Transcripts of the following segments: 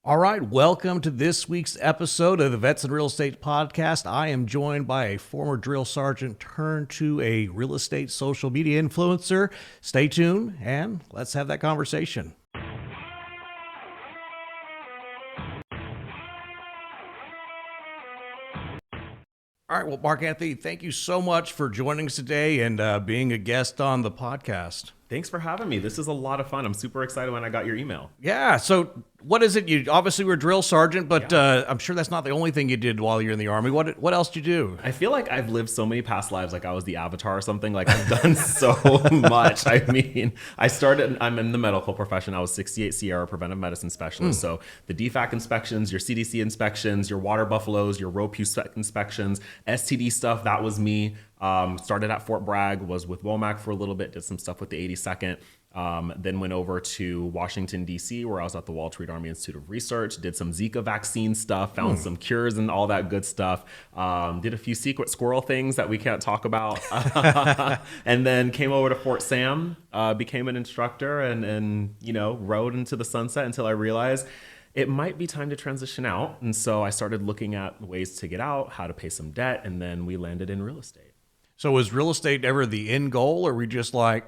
All right, welcome to this week's episode of the Vets and Real Estate Podcast. I am joined by a former drill sergeant turned to a real estate social media influencer. Stay tuned and let's have that conversation. All right, well, Mark Anthony, thank you so much for joining us today and being a guest on the podcast. Thanks for having me. This is a lot of fun. I'm super excited when I got your email. Yeah. So what is it? You obviously were a drill sergeant, but I'm sure that's not the only thing you did while you're in the Army. What else did you do? I feel like I've lived so many past lives, like I was the Avatar or something. Like I've done so much. I mean, I'm in the medical profession. I was 68 Sierra preventive medicine specialist. So the DFAC inspections, your CDC inspections, your water buffaloes, your ROPU inspections, STD stuff, that was me. Started at Fort Bragg, was with Womack for a little bit, did some stuff with the 82nd, then went over to Washington, D.C., where I was at the Walter Reed Army Institute of Research, did some Zika vaccine stuff, found some cures and all that good stuff, did a few secret squirrel things that we can't talk about, and then came over to Fort Sam, became an instructor and rode into the sunset until I realized it might be time to transition out. And so I started looking at ways to get out, how to pay some debt, and then we landed in real estate. So was real estate ever the end goal, or were we just like,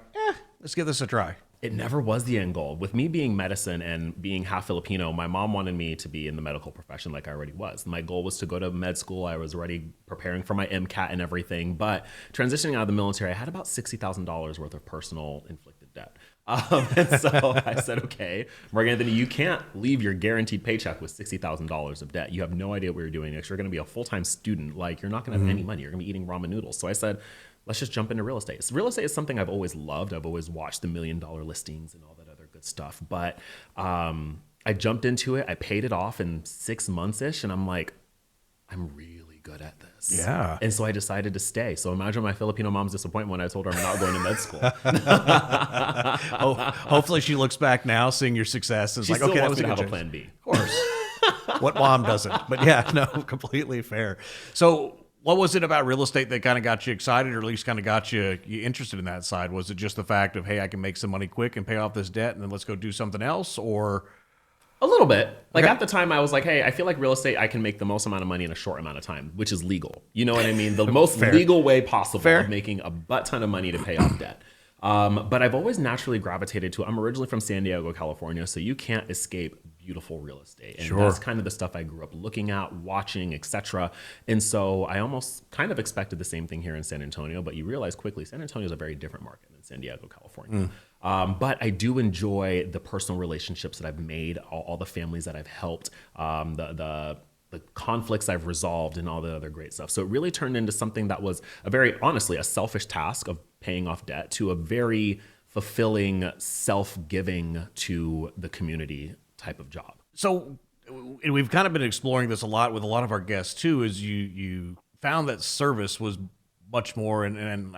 let's give this a try? It never was the end goal. With me being medicine and being half Filipino, my mom wanted me to be in the medical profession like I already was. My goal was to go to med school. I was already preparing for my MCAT and everything. But transitioning out of the military, I had about $60,000 worth of personal inflicted debt. And so I said, okay, MarkAnthony, you can't leave your guaranteed paycheck with $60,000 of debt. You have no idea what you're doing next. You're going to be a full-time student. Like, you're not going to have any money. You're going to be eating ramen noodles. So I said, let's just jump into real estate. So real estate is something I've always loved. I've always watched the $1 million listings and all that other good stuff. But I jumped into it. I paid it off in 6 months-ish. And I'm like, I'm really good at this. Yeah. And so I decided to stay. So imagine my Filipino mom's disappointment when I told her I'm not going to med school. Hopefully she looks back now, seeing your success, and is like, okay, that was a good have a plan B. Of course. What mom doesn't? But yeah, no, completely fair. So what was it about real estate that kind of got you excited, or at least kind of got you interested in that side? Was it just the fact of, hey, I can make some money quick and pay off this debt, and then let's go do something else? Or a little bit. Like at the time I was like, hey, I feel like real estate, I can make the most amount of money in a short amount of time, which is legal. You know what I mean? The most legal way possible of making a butt ton of money to pay off debt. But I've always naturally gravitated to, I'm originally from San Diego, California, so you can't escape beautiful real estate. And that's kind of the stuff I grew up looking at, watching, etc. And so I almost kind of expected the same thing here in San Antonio, but you realize quickly San Antonio is a very different market than San Diego, California. But I do enjoy the personal relationships that I've made, all the families that I've helped, the conflicts I've resolved, and all the other great stuff. So it really turned into something that was honestly, a selfish task of paying off debt to a very fulfilling, self-giving to the community type of job. So we've kind of been exploring this a lot with a lot of our guests too, is you found that service was much more, and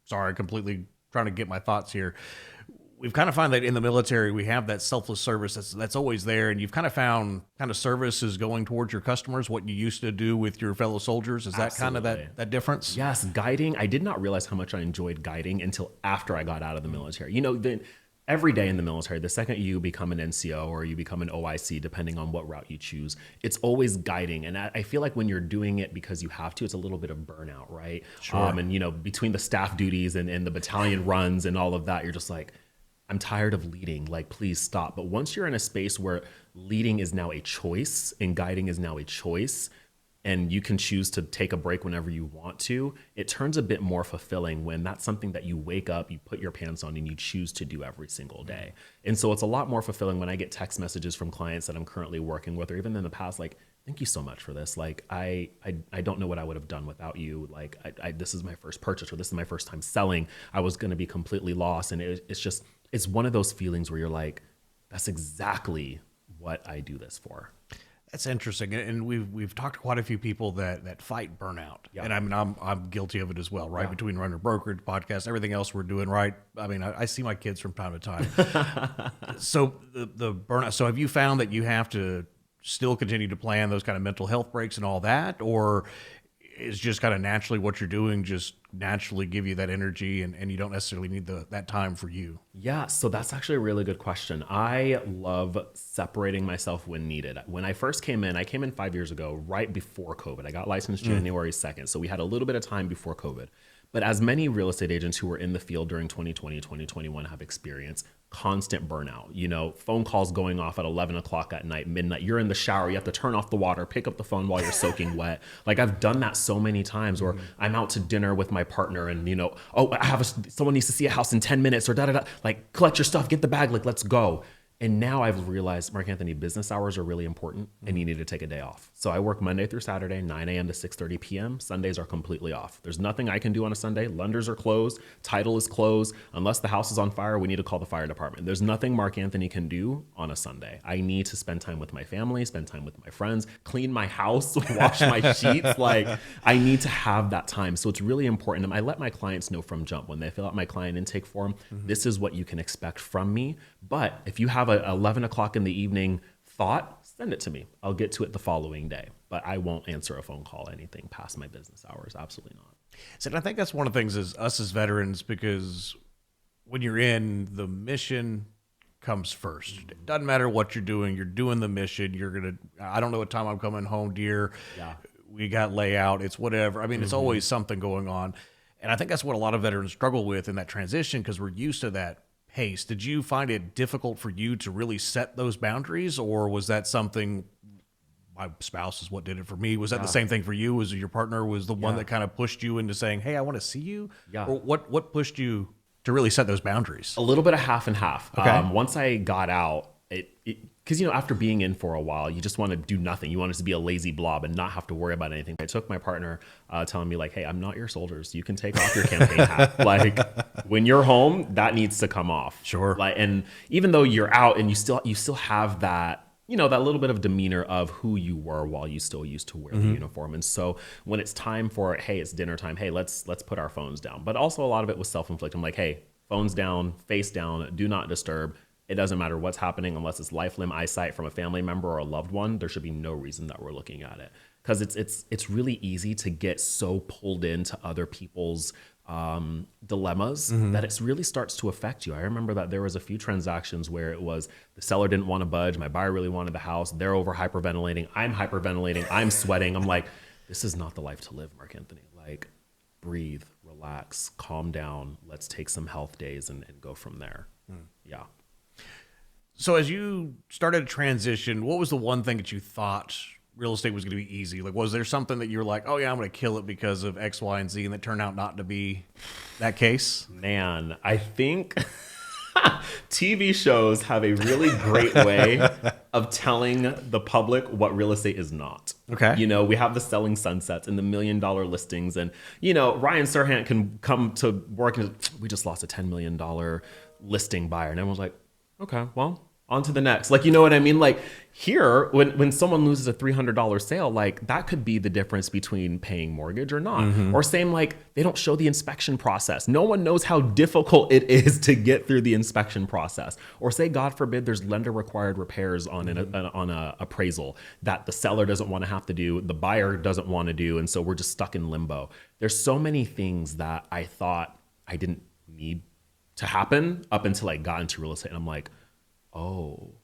sorry, completely trying to get my thoughts here. We've kind of found that in the military, we have that selfless service that's always there. And you've kind of found kind of service is going towards your customers, what you used to do with your fellow soldiers. Is that kind of that difference? Yes. Guiding. I did not realize how much I enjoyed guiding until after I got out of the military. Every day in the military, the second you become an NCO or you become an OIC, depending on what route you choose, it's always guiding. And I feel like when you're doing it because you have to, it's a little bit of burnout, right? Sure. And between the staff duties and the battalion runs and all of that, you're just like, I'm tired of leading, like, please stop. But once you're in a space where leading is now a choice and guiding is now a choice, and you can choose to take a break whenever you want to, it turns a bit more fulfilling when that's something that you wake up, you put your pants on, and you choose to do every single day. And so it's a lot more fulfilling when I get text messages from clients that I'm currently working with, or even in the past, like, thank you so much for this. Like, I don't know what I would have done without you. Like, this is my first purchase, or this is my first time selling. I was going to be completely lost. And it's one of those feelings where you're like, that's exactly what I do this for. That's interesting, and we've talked to quite a few people that fight burnout, and I'm guilty of it as well. Right, between running a brokerage, podcast, everything else we're doing. Right, I mean, I see my kids from time to time. So the burnout. So have you found that you have to still continue to plan those kind of mental health breaks and all that, or is just kind of naturally what you're doing, just naturally give you that energy, and you don't necessarily need that time for you? Yeah, so that's actually a really good question. I love separating myself when needed. When I first came in, I came in 5 years ago, right before COVID. I got licensed January 2nd. So we had a little bit of time before COVID. But as many real estate agents who were in the field during 2020, 2021 have experienced, constant burnout. You know, phone calls going off at 11 o'clock at night, midnight. You're in the shower. You have to turn off the water, pick up the phone while you're soaking wet. Like, I've done that so many times. Or I'm out to dinner with my partner and, you know, oh, someone needs to see a house in 10 minutes or da-da-da. Like, collect your stuff, get the bag, like, let's go. And now I've realized, Mark Anthony, business hours are really important and you need to take a day off. So I work Monday through Saturday, 9 a.m. to 6:30 p.m. Sundays are completely off. There's nothing I can do on a Sunday. Lenders are closed. Title is closed. Unless the house is on fire, we need to call the fire department. There's nothing Mark Anthony can do on a Sunday. I need to spend time with my family, spend time with my friends, clean my house, wash my sheets. Like, I need to have that time. So it's really important. And I let my clients know from jump when they fill out my client intake form, this is what you can expect from me. But if you have a 11 o'clock in the evening thought, send it to me. I'll get to it the following day. But I won't answer a phone call, anything past my business hours. Absolutely not. So I think that's one of the things is us as veterans, because when you're in, the mission comes first. It doesn't matter what you're doing the mission. I don't know what time I'm coming home, dear. Yeah. We got layout. It's whatever. I mean, it's always something going on. And I think that's what a lot of veterans struggle with in that transition, because we're used to that pace. Did you find it difficult for you to really set those boundaries, or was that something, my spouse is what did it for me? Was that the same thing for you? Was your partner was the one that kind of pushed you into saying, hey, I want to see you? Yeah. Or what pushed you to really set those boundaries? A little bit of half and half. Okay. Once I got out, because, you know, after being in for a while, you just want to do nothing. You want it to be a lazy blob and not have to worry about anything. I took my partner telling me, like, hey, I'm not your soldiers. You can take off your campaign hat. Like, when you're home, that needs to come off. Sure. Like, and even though you're out and you still have that, you know, that little bit of demeanor of who you were while you still used to wear the uniform. And so when it's time for, hey, it's dinner time, hey, let's put our phones down. But also a lot of it was self-inflicted. I'm like, hey, phones down, face down, do not disturb. It doesn't matter what's happening unless it's life, limb, eyesight from a family member or a loved one. There should be no reason that we're looking at it, because it's really easy to get so pulled into other people's dilemmas that it really starts to affect you. I remember that there was a few transactions where it was the seller didn't want to budge. My buyer really wanted the house. They're over hyperventilating. I'm hyperventilating. I'm sweating. I'm like, this is not the life to live, Mark Anthony. Like, breathe, relax, calm down. Let's take some health days and go from there. Yeah. So as you started to transition, what was the one thing that you thought real estate was going to be easy? Like, was there something that you were like, oh yeah, I'm going to kill it because of X, Y, and Z, and it turned out not to be that case? Man, I think TV shows have a really great way of telling the public what real estate is not. Okay. You know, we have the Selling Sunsets and the $1 million listings. And, you know, Ryan Serhant can come to work and we just lost a $10 million listing buyer. And everyone's like, okay, well, on to the next. Like, you know what I mean? Like, here, when someone loses a $300 sale, like, that could be the difference between paying mortgage or not. Or same, like, they don't show the inspection process. No one knows how difficult it is to get through the inspection process. Or say, God forbid, there's lender required repairs on a appraisal that the seller doesn't want to have to do, the buyer doesn't want to do, and so we're just stuck in limbo. There's so many things that I thought I didn't need to happen up until I got into real estate. And I'm like, oh,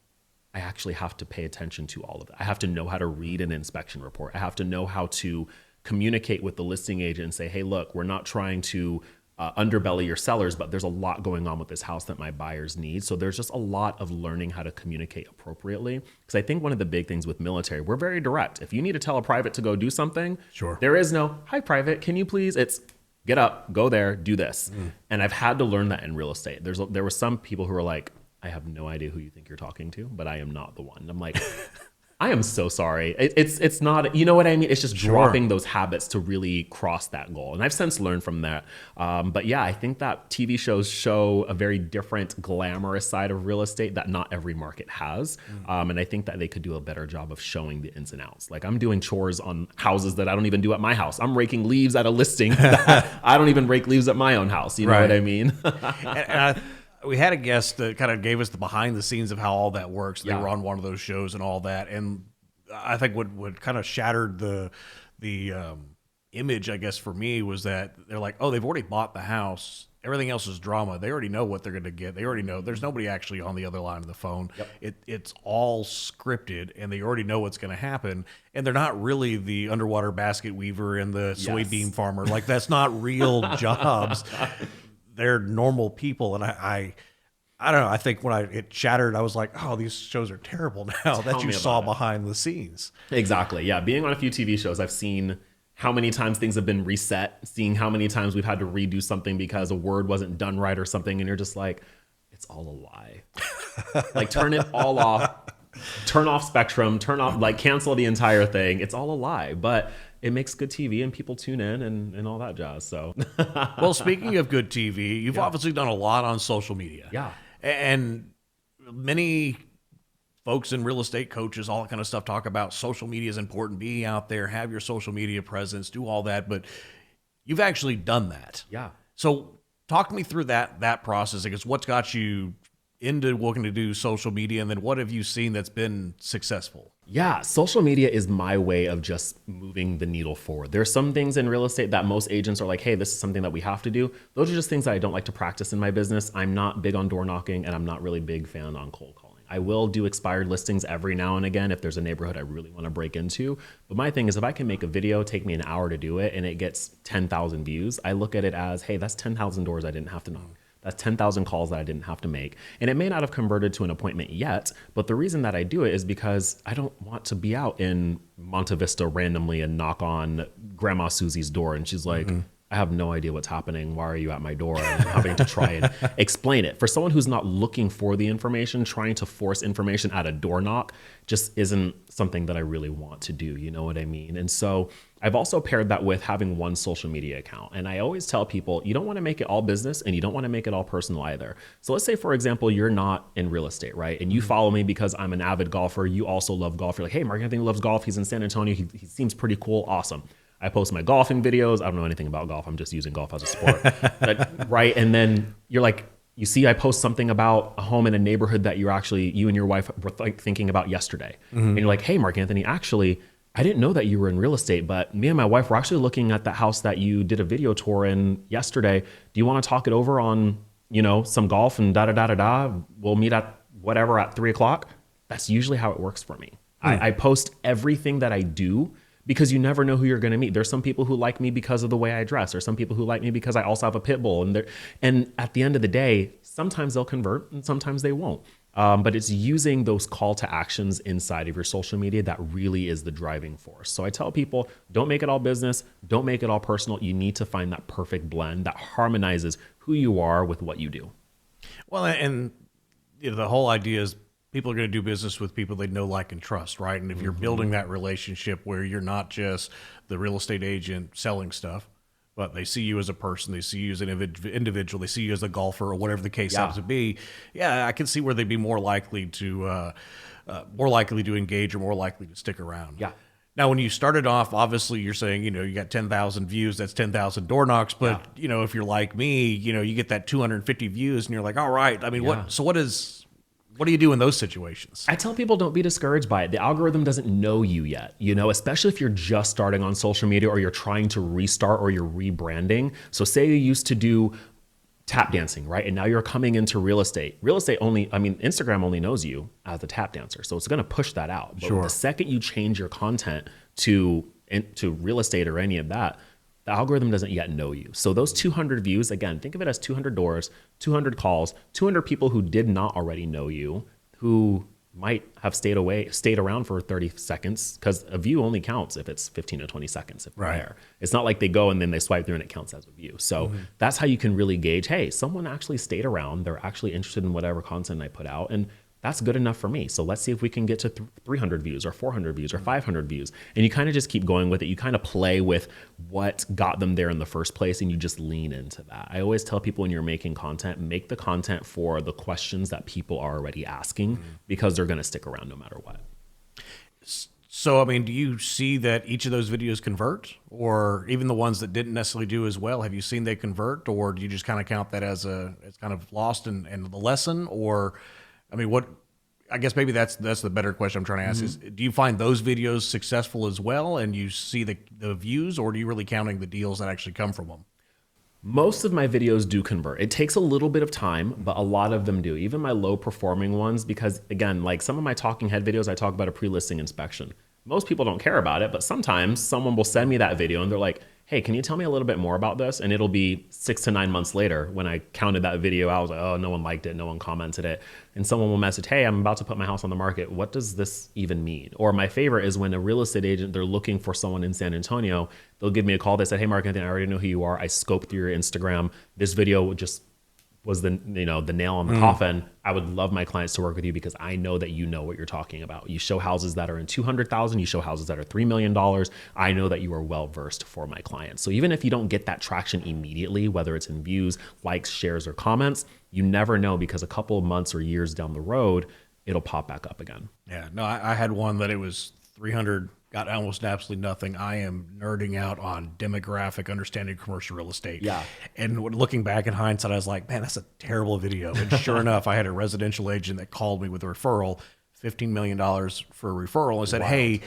I actually have to pay attention to all of that. I have to know how to read an inspection report. I have to know how to communicate with the listing agent and say, hey, look, we're not trying to underbelly your sellers, but there's a lot going on with this house that my buyers need. So there's just a lot of learning how to communicate appropriately. Because I think one of the big things with military, we're very direct. If you need to tell a private to go do something, sure, there is no, hi, private, can you please? It's get up, go there, do this. And I've had to learn that in real estate. There were some people who were like, I have no idea who you think you're talking to, but I am not the one. I'm like, I am so sorry. It's not, you know what I mean? It's just dropping those habits to really cross that goal. And I've since learned from that. But yeah, I think that TV shows show a very different glamorous side of real estate that not every market has. And I think that they could do a better job of showing the ins and outs. Like, I'm doing chores on houses that I don't even do at my house. I'm raking leaves at a listing that I don't even rake leaves at my own house. You know what I mean? We had a guest that kind of gave us the behind the scenes of how all that works. They were on one of those shows and all that. And I think what kind of shattered the image, I guess, for me was that they're like, oh, they've already bought the house. Everything else is drama. They already know what they're going to get. They already know there's nobody actually on the other line of the phone. It's all scripted, and they already know what's going to happen. And they're not really the underwater basket weaver and the soybean farmer. Like, that's not real jobs. They're normal people. And I don't know. I think when it shattered, I was like, oh, these shows are terrible now that you saw behind the scenes. Exactly. Yeah. Being on a few TV shows, I've seen how many times things have been reset, seeing how many times we've had to redo something because a word wasn't done right or something. And you're just like, it's all a lie. Like, turn it all off, turn off Spectrum, turn off, like, cancel the entire thing. It's all a lie, but it makes good TV and people tune in and all that jazz. So, well, speaking of good TV, you've obviously done a lot on social media. Yeah. And many folks in real estate, coaches, all that kind of stuff talk about social media is important. Be out there, have your social media presence, do all that. But you've actually done that. Yeah. So talk me through that process. I guess what's got you into looking to do social media, and then what have you seen that's been successful? Yeah, social media is my way of just moving the needle forward. There's some things in real estate that most agents are like, hey, this is something that we have to do. Those are just things that I don't like to practice in my business. I'm not big on door knocking, and I'm not really big fan on cold calling. I will do expired listings every now and again if there's a neighborhood I really want to break into. But my thing is, if I can make a video, take me an hour to do it, and it gets 10,000 views, I look at it as, hey, that's 10,000 doors I didn't have to knock. That's 10,000 calls that I didn't have to make. And it may not have converted to an appointment yet, but the reason that I do it is because I don't want to be out in Monte Vista randomly and knock on Grandma Susie's door. And she's like, I have no idea what's happening. Why are you at my door? And I'm having to try and explain it. For someone who's not looking for the information, trying to force information at a door knock just isn't something that I really want to do. You know what I mean? And so I've also paired that with having one social media account. And I always tell people, you don't want to make it all business and you don't want to make it all personal either. So let's say, for example, you're not in real estate, right? And you follow me because I'm an avid golfer. You also love golf. You're like, hey, MarkAnthony loves golf. He's in San Antonio. He seems pretty cool. Awesome. I post my golfing videos. I don't know anything about golf. I'm just using golf as a sport. But, right. And then you're like, you see, I post something about a home in a neighborhood that you and your wife were like thinking about yesterday. And you're like, hey, MarkAnthony, actually, I didn't know that you were in real estate, but me and my wife were actually looking at the house that you did a video tour in yesterday. Do you want to talk it over on, some golf and da-da-da-da-da? We'll meet at whatever at 3:00. That's usually how it works for me. I post everything that I do because you never know who you're going to meet. There's some people who like me because of the way I dress, or some people who like me because I also have a pit bull. And at the end of the day, sometimes they'll convert and sometimes they won't. But it's using those call to actions inside of your social media that really is the driving force. So I tell people, don't make it all business. Don't make it all personal. You need to find that perfect blend that harmonizes who you are with what you do. Well, and the whole idea is people are going to do business with people they know, like, and trust, right? And if you're building that relationship where you're not just the real estate agent selling stuff, but they see you as a person, they see you as an individual, they see you as a golfer or whatever the case happens to be. Yeah, I can see where they'd be more likely to engage or more likely to stick around. Yeah. Now, when you started off, obviously you're saying, you got 10,000 views, that's 10,000 door knocks. But, if you're like me, you get that 250 views and you're like, all right. I mean, what do you do in those situations? I tell people, don't be discouraged by it. The algorithm doesn't know you yet, especially if you're just starting on social media or you're trying to restart or you're rebranding. So say you used to do tap dancing, right? And now you're coming into real estate. Instagram only knows you as a tap dancer. So it's going to push that out. But the second you change your content to real estate or any of that, the algorithm doesn't yet know you. So those 200 views, again, think of it as 200 doors, 200 calls, 200 people who did not already know you, who might have stayed around for 30 seconds, because a view only counts if it's 15 to 20 seconds. If they're there. It's not like they go and then they swipe through and it counts as a view. So that's how you can really gauge, hey, someone actually stayed around. They're actually interested in whatever content I put out. And that's good enough for me. So let's see if we can get to 300 views or 400 views or 500 views. And you kind of just keep going with it. You kind of play with what got them there in the first place, and you just lean into that. I always tell people, when you're making content, make the content for the questions that people are already asking, because they're going to stick around no matter what. So, do you see that each of those videos convert, or even the ones that didn't necessarily do as well? Have you seen they convert, or do you just kind of count that as it's kind of lost in the lesson? Or, I guess maybe that's the better question I'm trying to ask is, do you find those videos successful as well, and you see the views, or do you really counting the deals that actually come from them? Most of my videos do convert. It takes a little bit of time, but a lot of them do. Even my low performing ones, because again, like some of my talking head videos, I talk about a pre-listing inspection. Most people don't care about it, but sometimes someone will send me that video and they're like, hey, can you tell me a little bit more about this? And it'll be 6 to 9 months later when I counted that video, I was like, oh, no one liked it, no one commented it. And someone will message, hey, I'm about to put my house on the market. What does this even mean? Or my favorite is when a real estate agent, they're looking for someone in San Antonio, they'll give me a call. They said, hey, MarkAnthony, I already know who you are. I scoped through your Instagram. This video just was the nail on the coffin. I would love my clients to work with you because I know that you know what you're talking about. You show houses that are in 200,000, you show houses that are $3 million. I know that you are well versed for my clients. So even if you don't get that traction immediately, whether it's in views, likes, shares, or comments, you never know because a couple of months or years down the road, it'll pop back up again. Yeah, no, I had one that it was 300, got almost absolutely nothing. I am nerding out on demographic, understanding commercial real estate. Yeah. And looking back in hindsight, I was like, man, that's a terrible video. And sure enough, I had a residential agent that called me with a referral, $15 million for a referral, and said, hey,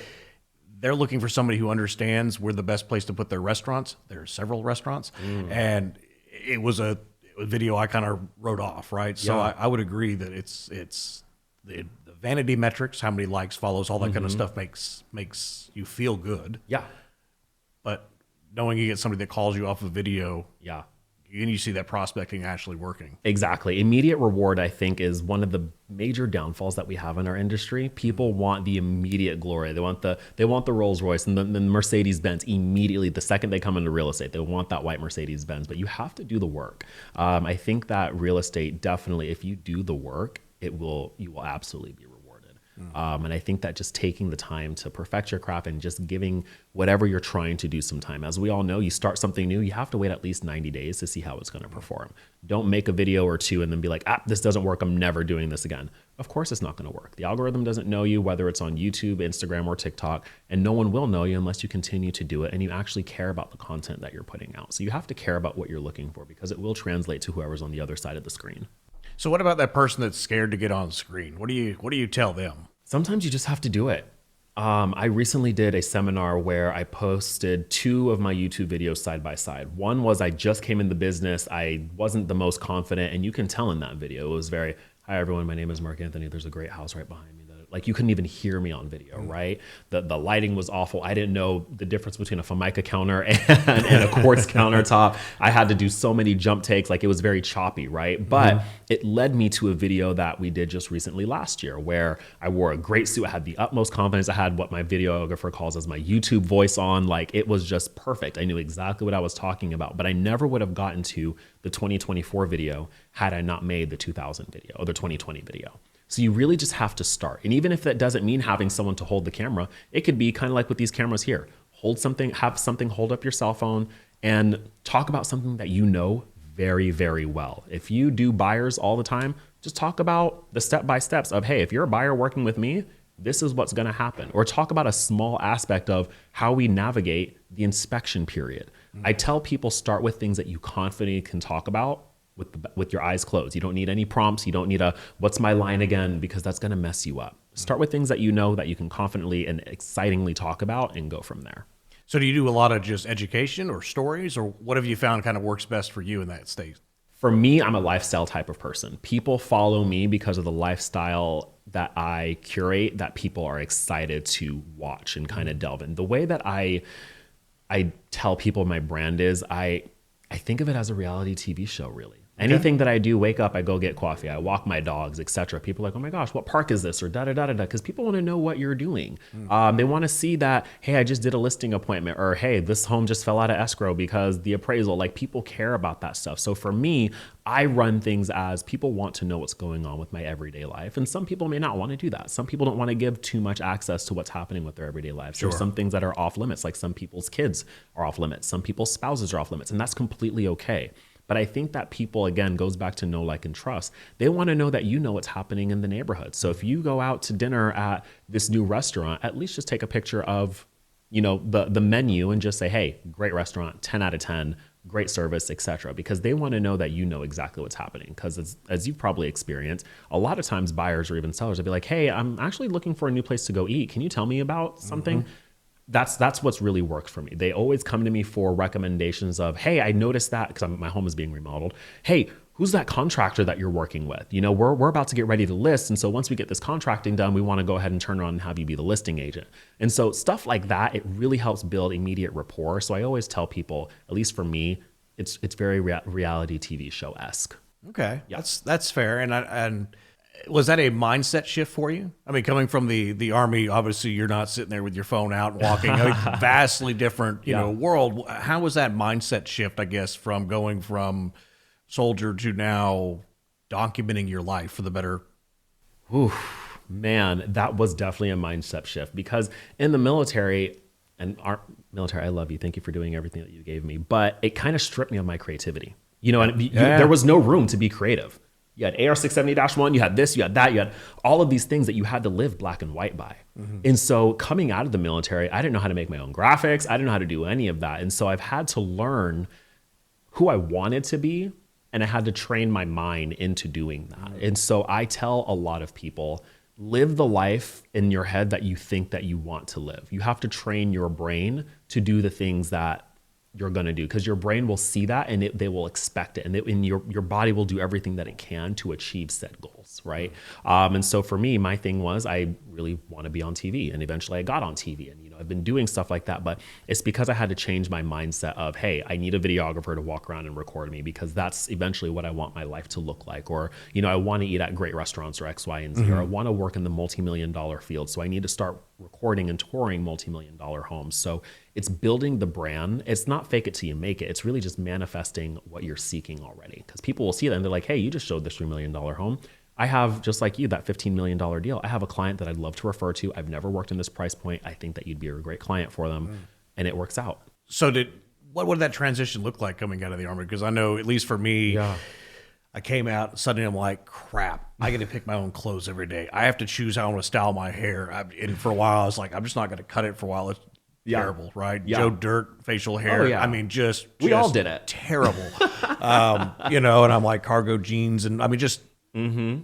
they're looking for somebody who understands where the best place to put their restaurants. There are several restaurants. And it was a video I kind of wrote off, right? So I would agree that it's the vanity metrics, how many likes, follows, all that kind of stuff makes you feel good. Yeah. But knowing you get somebody that calls you off a video, Yeah. and you see that prospecting actually working. Exactly. Immediate reward, I think, is one of the major downfalls that we have in our industry. People want the immediate glory. They want the Rolls Royce and the Mercedes Benz immediately the second they come into real estate. They want that white Mercedes Benz, but you have to do the work. I think that real estate definitely, if you do the work, you will absolutely be rewarded. And I think that just taking the time to perfect your craft and just giving whatever you're trying to do some time. As we all know, you start something new, you have to wait at least 90 days to see how it's going to perform. Don't make a video or two and then be like, this doesn't work. I'm never doing this again. Of course, it's not going to work. The algorithm doesn't know you, whether it's on YouTube, Instagram, or TikTok, and no one will know you unless you continue to do it and you actually care about the content that you're putting out. So you have to care about what you're looking for because it will translate to whoever's on the other side of the screen. So what about that person that's scared to get on screen? What do you tell them? Sometimes you just have to do it. I recently did a seminar where I posted 2 of my YouTube videos side by side. One was I just came in the business. I wasn't the most confident, and you can tell in that video. It was very, hi everyone, my name is MarkAnthony. There's a great house right behind me. Like you couldn't even hear me on video, right? The lighting was awful. I didn't know the difference between a Formica counter and a quartz countertop. I had to do so many jump takes. Like it was very choppy, right? But it led me to a video that we did just recently last year where I wore a great suit. I had the utmost confidence. I had what my videographer calls as my YouTube voice on. Like it was just perfect. I knew exactly what I was talking about, but I never would have gotten to the 2024 video had I not made the 2000 video or the 2020 video. So you really just have to start. And even if that doesn't mean having someone to hold the camera, it could be kind of like with these cameras here. Hold something, have something, hold up your cell phone and talk about something that you know very, very well. If you do buyers all the time, just talk about the step-by-steps of, hey, if you're a buyer working with me, this is what's going to happen. Or talk about a small aspect of how we navigate the inspection period. I tell people start with things that you confidently can talk about with your eyes closed. You don't need any prompts. You don't need what's my line again, because that's going to mess you up. Start with things that you know that you can confidently and excitingly talk about and go from there. So do you do a lot of just education or stories, or what have you found kind of works best for you in that state? For me, I'm a lifestyle type of person. People follow me because of the lifestyle that I curate that people are excited to watch and kind of delve in. The way that I tell people my brand is I think of it as a reality TV show, really. Anything that I do, wake up, I go get coffee, I walk my dogs, etc. People are like, oh my gosh, what park is this? Or da-da-da-da-da, because people want to know what you're doing. They want to see that, hey, I just did a listing appointment, or hey, this home just fell out of escrow because the appraisal, like people care about that stuff. So for me, I run things as people want to know what's going on with my everyday life. And some people may not want to do that. Some people don't want to give too much access to what's happening with their everyday lives. Sure. There's some things that are off limits, like some people's kids are off limits. Some people's spouses are off limits, and that's completely okay. But I think that people, again, goes back to know, like, and trust. They want to know that you know what's happening in the neighborhood. So if you go out to dinner at this new restaurant, at least just take a picture of, the menu and just say, hey, great restaurant, 10 out of 10. great service, etc. Because they want to know that you know exactly what's happening. Because as you've probably experienced, a lot of times buyers or even sellers will be like, hey, I'm actually looking for a new place to go eat. Can you tell me about something? That's what's really worked for me. They always come to me for recommendations of, hey, I noticed that because my home is being remodeled. Hey, who's that contractor that you're working with? You know, we're about to get ready to list. And so once we get this contracting done, we want to go ahead and turn around and have you be the listing agent. And so stuff like that, it really helps build immediate rapport. So I always tell people, at least for me, it's very reality TV show-esque. Okay. Yeah. That's fair. And was that a mindset shift for you? I mean, coming from the Army, obviously you're not sitting there with your phone out and walking. I mean, vastly different, you know, world. How was that mindset shift, I guess, from going from soldier to now documenting your life for the better? Ooh, man, that was definitely a mindset shift, because in the military, and our military, I love you. Thank you for doing everything that you gave me. But it kind of stripped me of my creativity. You know, and there was no room to be creative. You had AR-670-1, you had this, you had that, you had all of these things that you had to live black and white by. And so coming out of the military, I didn't know how to make my own graphics. I didn't know how to do any of that. And so I've had to learn who I wanted to be, and I had to train my mind into doing that. And so I tell a lot of people, live the life in your head that you think that you want to live. You have to train your brain to do the things that you're going to do, because your brain will see that and they will expect it, and your body will do everything that it can to achieve said goals, right? And so for me, my thing was, I really want to be on TV, and eventually I got on TV, and I've been doing stuff like that, but it's because I had to change my mindset of, hey, I need a videographer to walk around and record me, because that's eventually what I want my life to look like. Or, I want to eat at great restaurants or X, Y, and Z, or I want to work in the multi-million-dollar field. So I need to start recording and touring multi-million-dollar homes. So it's building the brand. It's not fake it till you make it. It's really just manifesting what you're seeking already. Because people will see that and they're like, hey, you just showed this $3 million home. I have, just like you, that $15 million deal. I have a client that I'd love to refer to. I've never worked in this price point. I think that you'd be a great client for them. And it works out. So what did that transition look like coming out of the Army? Because I know, at least for me, I came out, suddenly I'm like, crap, I get to pick my own clothes every day. I have to choose how I want to style my hair. And for a while, I was like, I'm just not going to cut it for a while. It's terrible, right? Yeah. Joe Dirt facial hair. Oh, yeah. I mean, we all did it. Terrible. And I'm like cargo jeans, and I mean, just Glad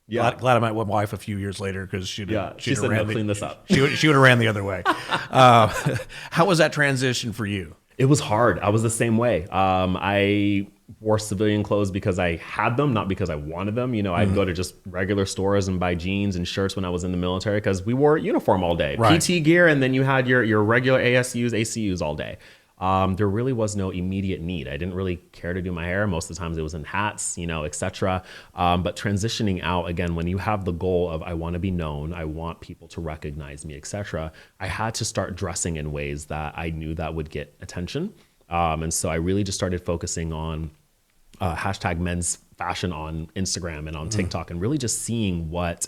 I met my wife a few years later, because she said, no, clean this up. She would have ran the other way. How was that transition for you? It was hard. I was the same way. I wore civilian clothes because I had them, not because I wanted them. I'd go to just regular stores and buy jeans and shirts when I was in the military, because we wore uniform all day, right. PT gear, and then you had your regular ASUs, ACUs all day. There really was no immediate need. I didn't really care to do my hair. Most of the times it was in hats, etc. But transitioning out, again, when you have the goal of, I want to be known, I want people to recognize me, etc., I had to start dressing in ways that I knew that would get attention. And so I really just started focusing on hashtag men's fashion on Instagram and on TikTok, and really just seeing what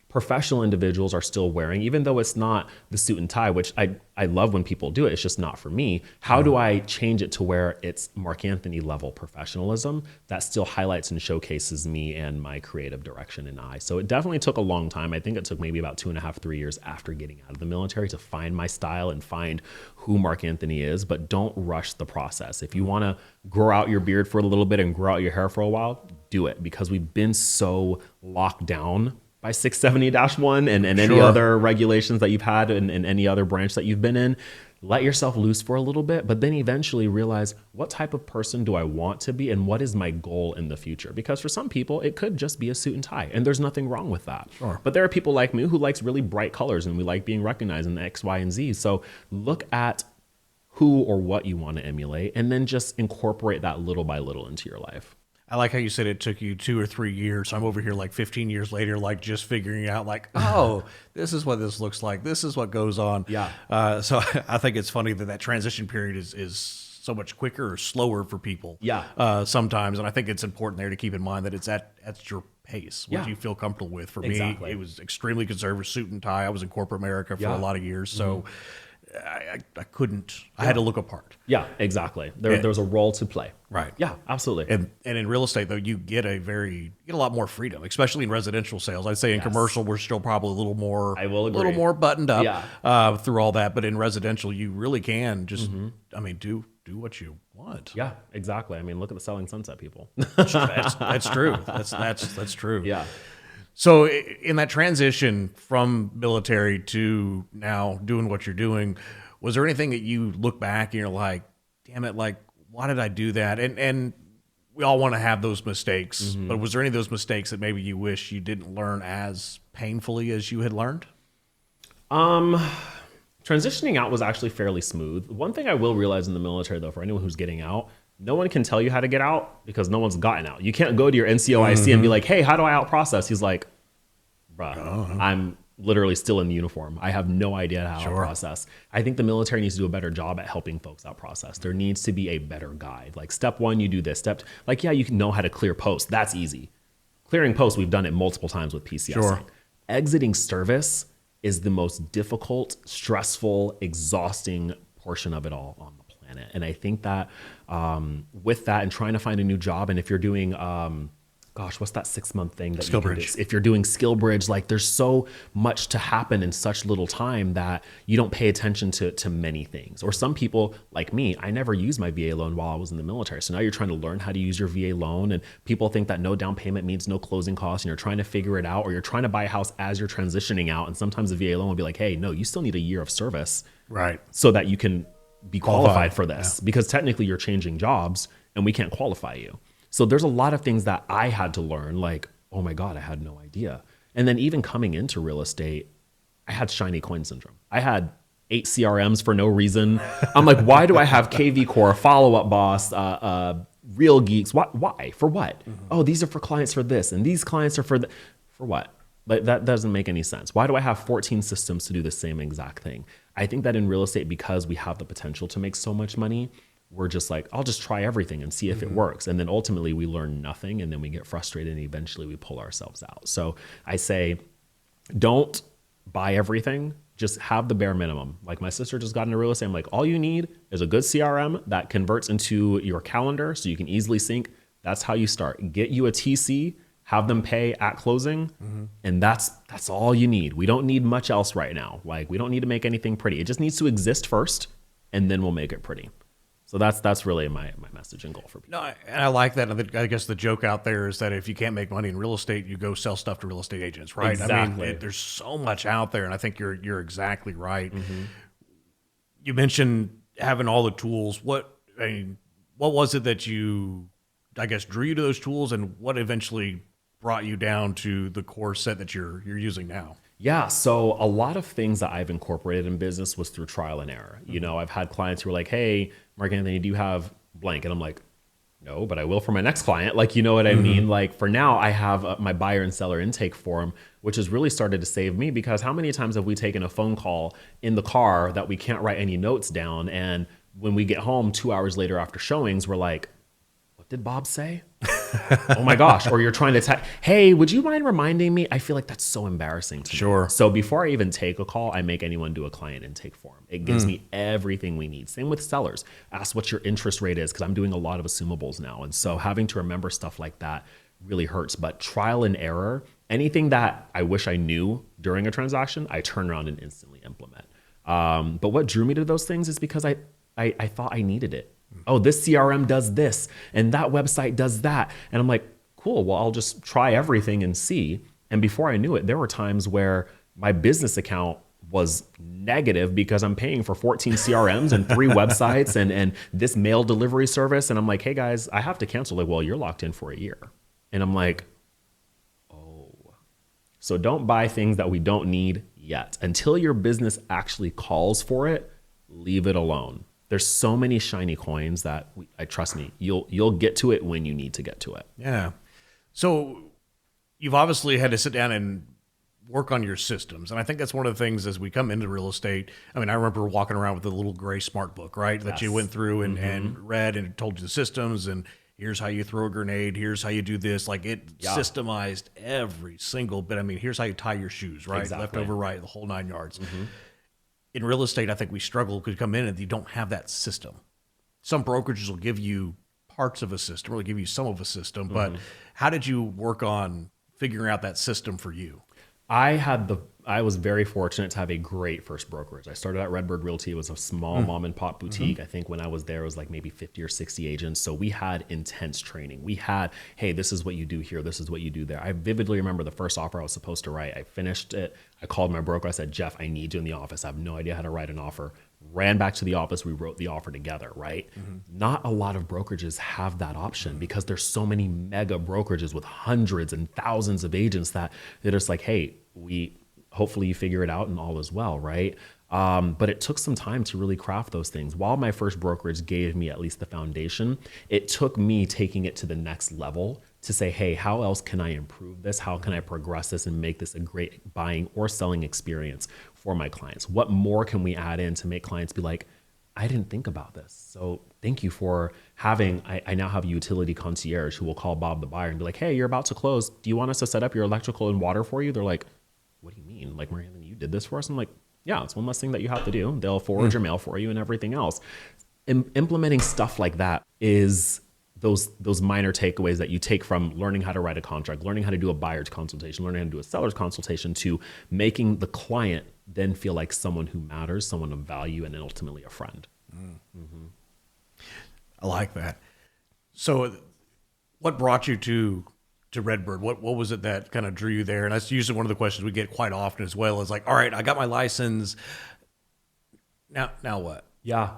professional individuals are still wearing, even though it's not the suit and tie, which I love when people do it. It's just not for me. How do I change it to where it's MarkAnthony level professionalism that still highlights and showcases me and my creative direction and eye? So it definitely took a long time. I think it took maybe about 2.5, 3 years after getting out of the military to find my style and find who MarkAnthony is, but don't rush the process. If you want to grow out your beard for a little bit and grow out your hair for a while, do it, because we've been so locked down by 670-1 and any other regulations that you've had and any other branch that you've been in. Let yourself loose for a little bit, but then eventually realize, what type of person do I want to be, and what is my goal in the future? Because for some people, it could just be a suit and tie, and there's nothing wrong with that. Sure. But there are people like me who likes really bright colors, and we like being recognized in the X, Y, and Z. So look at who or what you want to emulate, and then just incorporate that little by little into your life. I like how you said it took you 2 or 3 years. I'm over here like 15 years later, like just figuring out like, oh, this is what this looks like. This is what goes on. Yeah. So I think it's funny that transition period is so much quicker or slower for people. Yeah. Sometimes. And I think it's important there to keep in mind that it's at your pace, what you feel comfortable with. For me, it was extremely conservative, suit and tie. I was in corporate America for a lot of years. So I couldn't. I had to look apart. Yeah, exactly. There's a role to play. Right. Yeah, absolutely. And in real estate though, you get a lot more freedom, especially in residential sales. I'd say in commercial we're still probably a little more. I will agree. A little more buttoned up. Yeah. Through all that, but in residential, you really can just. I mean, do what you want. Yeah, exactly. I mean, look at the Selling Sunset people. That's true. That's true. Yeah. So in that transition from military to now doing what you're doing, was there anything that you look back and you're like, damn it, like, why did I do that? And we all want to have those mistakes, but was there any of those mistakes that maybe you wish you didn't learn as painfully as you had learned? Transitioning out was actually fairly smooth. One thing I will realize in the military, though, for anyone who's getting out, no one can tell you how to get out because no one's gotten out. You can't go to your NCOIC and be like, hey, how do I out process? He's like, bruh, I'm literally still in the uniform. I have no idea how to process. I think the military needs to do a better job at helping folks out process. There needs to be a better guide. Like step one, you do this. You can know how to clear posts. That's easy. Clearing posts, we've done it multiple times with PCS. Sure. Exiting service is the most difficult, stressful, exhausting portion of it all on the planet. And I think that with that and trying to find a new job, and if you're doing, what's that 6-month thing? That SkillBridge. If you're doing SkillBridge, like there's so much to happen in such little time that you don't pay attention to many things. Or some people like me, I never used my VA loan while I was in the military. So now you're trying to learn how to use your VA loan, and people think that no down payment means no closing costs, and you're trying to figure it out, or you're trying to buy a house as you're transitioning out. And sometimes the VA loan will be like, hey, no, you still need a year of service, right, so that you can be qualified for this, because technically you're changing jobs and we can't qualify you. So there's a lot of things that I had to learn, like, oh my God, I had no idea. And then even coming into real estate, I had shiny coin syndrome. I had 8 CRMs for no reason. I'm like, why do I have KV Core, Follow Up Boss, Real Geeks? Why? For what? Oh, these are for clients for this, and these clients are for what? Like, that doesn't make any sense. Why do I have 14 systems to do the same exact thing? I think that in real estate, because we have the potential to make so much money, we're just like, I'll just try everything and see if it works. And then ultimately we learn nothing, and then we get frustrated, and eventually we pull ourselves out. So I say, don't buy everything. Just have the bare minimum. Like my sister just got into real estate. I'm like, all you need is a good CRM that converts into your calendar so you can easily sync. That's how you start. Get you a TC, have them pay at closing, and that's all you need. We don't need much else right now. Like, we don't need to make anything pretty. It just needs to exist first, and then we'll make it pretty. So that's really my message and goal for people. No, and I like that. And I guess the joke out there is that if you can't make money in real estate, you go sell stuff to real estate agents, right? Exactly. I mean, there's so much out there, and I think you're exactly right. You mentioned having all the tools. What was it that I guess, drew you to those tools, and what eventually brought you down to the core set that you're using now? Yeah, so a lot of things that I've incorporated in business was through trial and error. You know, I've had clients who are like, hey, MarkAnthony, do you have blank? And I'm like, no, but I will for my next client. Like, you know what I mean? Like, for now, I have my buyer and seller intake form, which has really started to save me, because how many times have we taken a phone call in the car that we can't write any notes down? And when we get home 2 hours later after showings, we're like, what did Bob say? Oh my gosh. Or you're trying to text, hey, would you mind reminding me? I feel like that's so embarrassing to me. So before I even take a call, I make anyone do a client intake form. It gives me everything we need. Same with sellers. Ask what your interest rate is, because I'm doing a lot of assumables now. And so having to remember stuff like that really hurts. But trial and error, anything that I wish I knew during a transaction, I turn around and instantly implement. But what drew me to those things is because I thought I needed it. Oh, this CRM does this, and that website does that. And I'm like, cool, well, I'll just try everything and see. And before I knew it, there were times where my business account was negative because I'm paying for 14 CRMs and 3 websites and this mail delivery service. And I'm like, hey guys, I have to cancel. Like, well, you're locked in for a year. And I'm like, oh. So don't buy things that we don't need yet. Until your business actually calls for it, leave it alone. There's so many shiny coins that I trust me, you'll get to it when you need to get to it. Yeah. So you've obviously had to sit down and work on your systems. And I think that's one of the things as we come into real estate. I mean, I remember walking around with a little gray smart book, right? That you went through and read, and it told you the systems, and here's how you throw a grenade. Here's how you do this. Like, it systemized every single bit. I mean, here's how you tie your shoes, right? Exactly. Left over, right, the whole 9 yards. in real estate, I think we struggle because you come in and you don't have that system. Some brokerages will give you parts of a system or they'll give you some of a system, but how did you work on figuring out that system for you? I was very fortunate to have a great first brokerage. I started at Redbird Realty. It was a small mom and pop boutique. I think when I was there, it was like maybe 50 or 60 agents. So we had intense training. We had, hey, this is what you do here. This is what you do there. I vividly remember the first offer I was supposed to write. I finished it. I called my broker. I said, Jeff, I need you in the office. I have no idea how to write an offer. Ran back to the office. We wrote the offer together, right? Not a lot of brokerages have that option because there's so many mega brokerages with hundreds and thousands of agents that they're just like, hey, hopefully you figure it out and all is well, right? But it took some time to really craft those things. While my first brokerage gave me at least the foundation, it took me taking it to the next level to say, hey, how else can I improve this? How can I progress this and make this a great buying or selling experience for my clients? What more can we add in to make clients be like, I didn't think about this. So thank you for having, I now have a utility concierge who will call Bob the buyer and be like, hey, you're about to close. Do you want us to set up your electrical and water for you? They're like, what do you mean? Like, MarkAnthony, you did this for us? I'm like, yeah, it's one less thing that you have to do. They'll forward your mail for you and everything else. Implementing stuff like that is those minor takeaways that you take from learning how to write a contract, learning how to do a buyer's consultation, learning how to do a seller's consultation, to making the client then feel like someone who matters, someone of value, and then ultimately a friend. I like that. So what brought you to Redbird? What was it that kind of drew you there? And that's usually one of the questions we get quite often as well, is like, all right, I got my license. Now what? Yeah.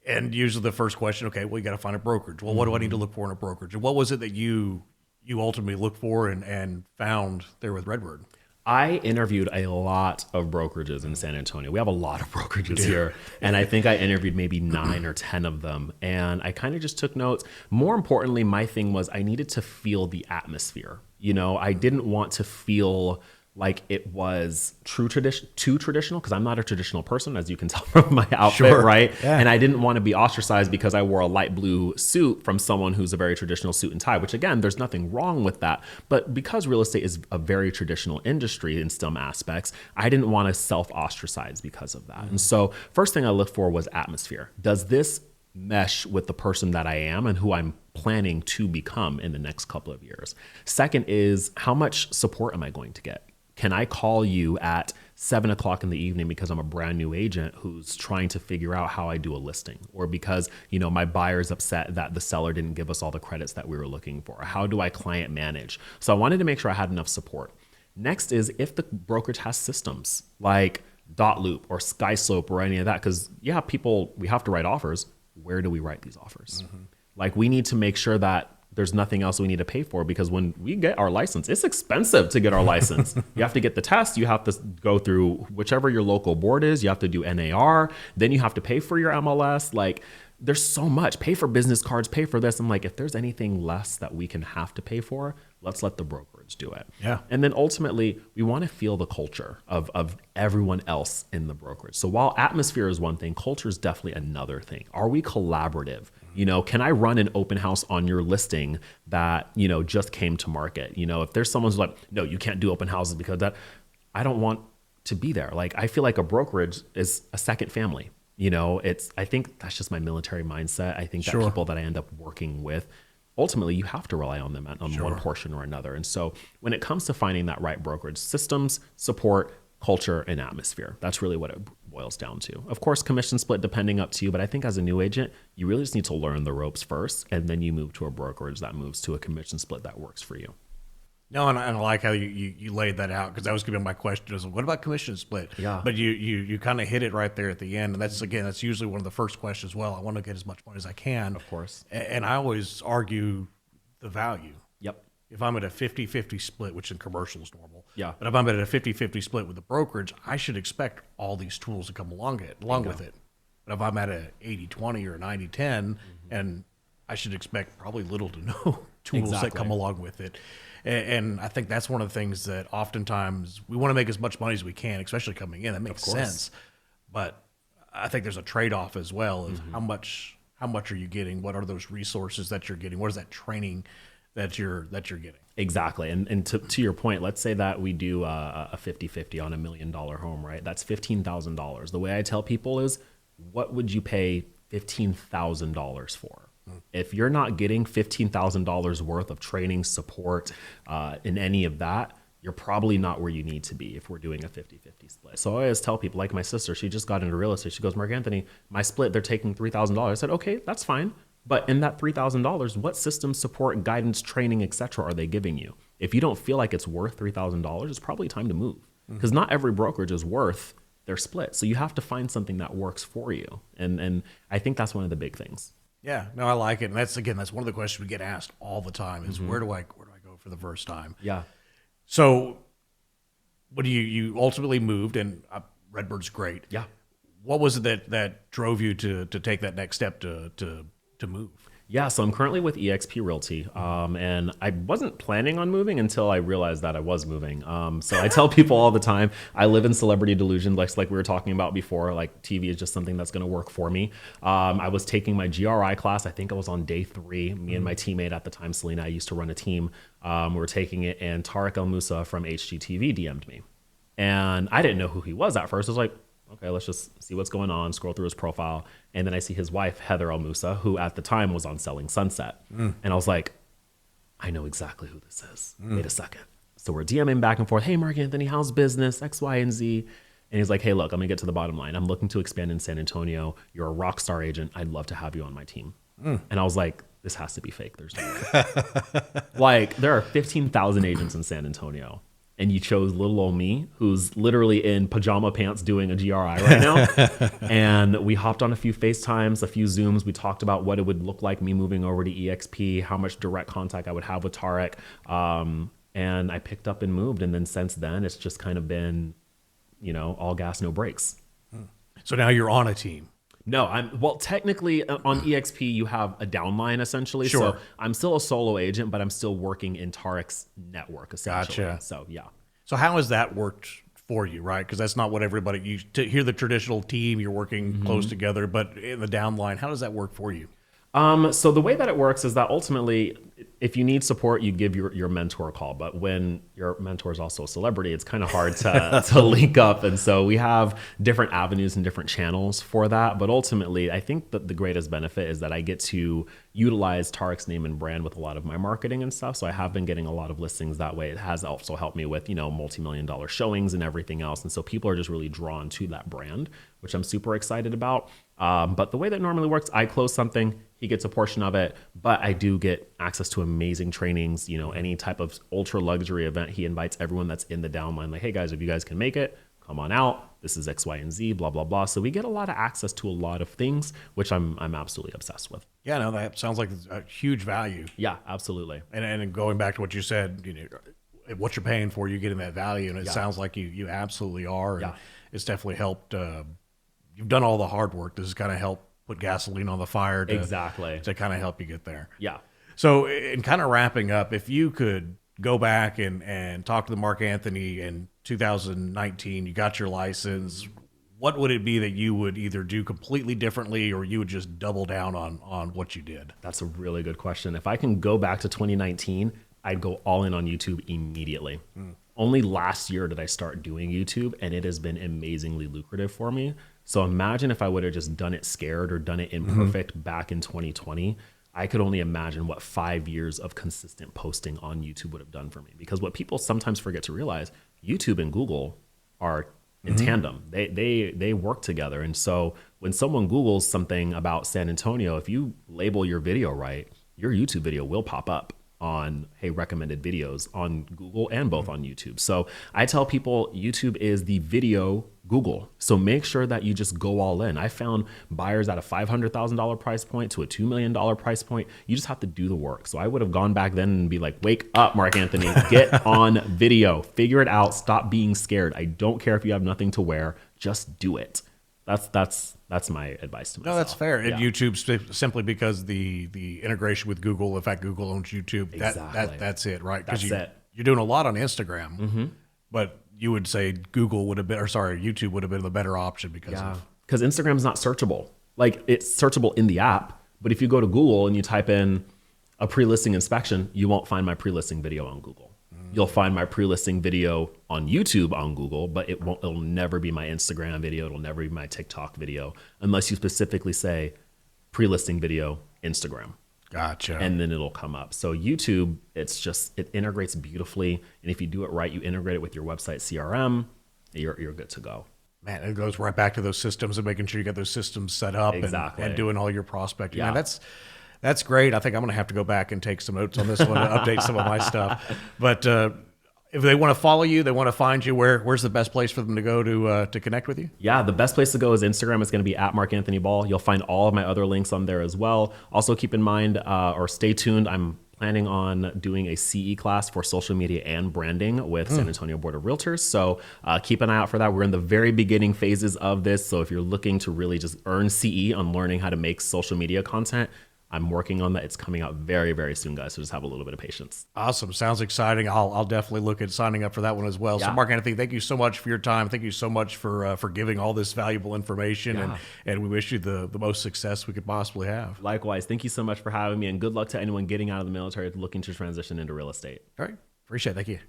And usually the first question, okay, well, you got to find a brokerage. Well, what do I need to look for in a brokerage? And what was it that you ultimately looked for and found there with Redbird? I interviewed a lot of brokerages in San Antonio. We have a lot of brokerages here. And I think I interviewed maybe 9 or 10 of them. And I kind of just took notes. More importantly, my thing was I needed to feel the atmosphere. You know, I didn't want to feel like it was too traditional, because I'm not a traditional person, as you can tell from my outfit, right? Yeah. And I didn't want to be ostracized because I wore a light blue suit from someone who's a very traditional suit and tie, which again, there's nothing wrong with that. But because real estate is a very traditional industry in some aspects, I didn't want to self-ostracize because of that. And so first thing I looked for was atmosphere. Does this mesh with the person that I am and who I'm planning to become in the next couple of years? Second is, how much support am I going to get? Can I call you at 7 o'clock in the evening because I'm a brand new agent who's trying to figure out how I do a listing, or because, you know, my buyer's upset that the seller didn't give us all the credits that we were looking for? How do I client manage? So I wanted to make sure I had enough support. Next is if the brokerage has systems like Dot Loop or SkySlope or any of that, because yeah, we have to write offers. Where do we write these offers? Like, we need to make sure that there's nothing else we need to pay for, because when we get our license, it's expensive to get our license. You have to get the test. You have to go through whichever your local board is. You have to do NAR. Then you have to pay for your MLS. Like, there's so much. Pay for business cards, pay for this. I'm like, if there's anything less that we can have to pay for, let's let the brokerage do it. Yeah. And then ultimately, we want to feel the culture of everyone else in the brokerage. So while atmosphere is one thing, culture is definitely another thing. Are we collaborative? You know, can I run an open house on your listing that, you know, just came to market? You know, if there's someone's like, no, you can't do open houses because that, I don't want to be there. Like, I feel like a brokerage is a second family. You know, I think that's just my military mindset. I think that people that I end up working with, ultimately you have to rely on them on one portion or another. And so when it comes to finding that right brokerage, systems, support, culture, and atmosphere, that's really what it boils down to. Of course, commission split depending up to you, but I think as a new agent, you really just need to learn the ropes first, and then you move to a brokerage that moves to a commission split that works for you. No, and I like how you laid that out, because that was going to be my question, is what about commission split? Yeah. But you kind of hit it right there at the end, and that's usually one of the first questions as well. I want to get as much money as I can. Of course. And I always argue the value. Yep. If I'm at a 50-50 split, which in commercial is normal, yeah. But if I'm at a 50-50 split with the brokerage, I should expect all these tools to come along with it. But if I'm at a 80-20 or a 90-10, and I should expect probably little to no tools that come along with it. And I think that's one of the things that oftentimes we want to make as much money as we can, especially coming in. That makes sense. But I think there's a trade-off as well of how much are you getting? What are those resources that you're getting? What is that training that you're getting. Exactly. And to your point, let's say that we do a 50-50 on $1 million home, right? That's $15,000. The way I tell people is, what would you pay $15,000 for? If you're not getting $15,000 worth of training, support, in any of that, you're probably not where you need to be if we're doing a 50-50 split. So I always tell people, like my sister, she just got into real estate. She goes, "MarkAnthony, my split, they're taking $3,000. I said, okay, that's fine. But in that $3,000, what systems, support, guidance, training, et cetera, are they giving you? If you don't feel like it's worth $3,000, it's probably time to move, because not every brokerage is worth their split. So you have to find something that works for you. And I think that's one of the big things. Yeah, no, I like it. And that's one of the questions we get asked all the time is where do I go for the first time? Yeah. So when you ultimately moved, and Redbird's great. Yeah. What was it that drove you to take that next step to move? Yeah, so I'm currently with eXp Realty, and I wasn't planning on moving until I realized that I was moving. So I tell people all the time, I live in celebrity delusion, like we were talking about before. Like, TV is just something that's going to work for me. I was taking my GRI class. I think I was on day 3. Me and my teammate at the time, Selena, I used to run a team. We were taking it, and Tarek El Moussa from HGTV DM'd me. And I didn't know who he was at first. I was like, okay, let's just see what's going on, scroll through his profile. And then I see his wife, Heather El Moussa, who at the time was on Selling Sunset. And I was like, I know exactly who this is. Wait a second. So we're DMing back and forth. Hey, MarkAnthony, how's business? X, Y, and Z. And he's like, hey, look, I'm going to get to the bottom line. I'm looking to expand in San Antonio. You're a rock star agent. I'd love to have you on my team. And I was like, this has to be fake. There's no way. Like, there are 15,000 agents in San Antonio. And you chose little old me, who's literally in pajama pants doing a GRI right now. And we hopped on a few FaceTimes, a few Zooms. We talked about what it would look like me moving over to eXp, how much direct contact I would have with Tarek. And I picked up and moved. And then since then, it's just kind of been, all gas, no brakes. So now you're on a team. No, well, technically on eXp, you have a downline essentially. Sure. So I'm still a solo agent, but I'm still working in Tarek's network essentially. Gotcha. So yeah. So how has that worked for you, right? Because that's not what everybody, to hear the traditional team, you're working close together, but in the downline, how does that work for you? So the way that it works is that ultimately, if you need support, you give your mentor a call. But when your mentor is also a celebrity, it's kind of hard to link up. And so we have different avenues and different channels for that. But ultimately, I think that the greatest benefit is that I get to utilize Tarek's name and brand with a lot of my marketing and stuff. So I have been getting a lot of listings that way. It has also helped me with, multi-million-dollar showings and everything else. And so people are just really drawn to that brand, which I'm super excited about. But the way that normally works, I close something, he gets a portion of it, but I do get access to amazing trainings. Any type of ultra luxury event, he invites everyone that's in the downline, like, hey guys, if you guys can make it, come on out. This is X, Y, and Z, blah, blah, blah. So we get a lot of access to a lot of things, which I'm absolutely obsessed with. Yeah, no, that sounds like a huge value. Yeah, absolutely. And going back to what you said, what you're paying for, you're getting that value, and it sounds like you absolutely are. And it's definitely helped. You've done all the hard work. This has kind of helped put gasoline on the fire to kind of help you get there. Yeah. So in kind of wrapping up, if you could go back and talk to the MarkAnthony in 2019, you got your license, what would it be that you would either do completely differently or you would just double down on what you did? That's a really good question. If I can go back to 2019, I'd go all in on YouTube immediately. Only last year did I start doing YouTube, and it has been amazingly lucrative for me. So imagine if I would have just done it scared or done it imperfect back in 2020. I could only imagine what 5 years of consistent posting on YouTube would have done for me. Because what people sometimes forget to realize, YouTube and Google are in tandem. They work together. And so when someone Googles something about San Antonio, if you label your video right, your YouTube video will pop up on, hey, recommended videos on Google and both on YouTube. So I tell people YouTube is the video Google. So make sure that you just go all in. I found buyers at a $500,000 price point to a $2 million price point. You just have to do the work. So I would have gone back then and be like, wake up, MarkAnthony, get on video, figure it out. Stop being scared. I don't care if you have nothing to wear, just do it. That's my advice to myself. No, that's fair. Yeah. And YouTube simply because the integration with Google, in fact, Google owns YouTube. Exactly. That's it, right? That's it. You're doing a lot on Instagram, but you would say YouTube would have been the better option because Instagram's not searchable. Like, it's searchable in the app, but if you go to Google and you type in a pre-listing inspection, you won't find my pre-listing video on Google. You'll find my pre-listing video on YouTube on Google, but it'll never be my Instagram video. It'll never be my TikTok video unless you specifically say pre-listing video, Instagram. Gotcha. And then it'll come up. So YouTube, it integrates beautifully. And if you do it right, you integrate it with your website CRM, you're good to go. Man, it goes right back to those systems and making sure you got those systems set up and doing all your prospecting. Yeah. Man, that's great. I think I'm going to have to go back and take some notes on this one to update some of my stuff. But if they want to follow you, they want to find you, where's the best place for them to go to connect with you? Yeah, the best place to go is Instagram. It's going to be at MarkAnthony Ball. You'll find all of my other links on there as well. Also keep in mind or stay tuned. I'm planning on doing a CE class for social media and branding with San Antonio Board of Realtors. So keep an eye out for that. We're in the very beginning phases of this. So if you're looking to really just earn CE on learning how to make social media content, I'm working on that. It's coming out very, very soon, guys. So just have a little bit of patience. Awesome. Sounds exciting. I'll definitely look at signing up for that one as well. Yeah. So MarkAnthony, thank you so much for your time. Thank you so much for giving all this valuable information. And we wish you the most success we could possibly have. Likewise. Thank you so much for having me, and good luck to anyone getting out of the military looking to transition into real estate. All right. Appreciate it. Thank you.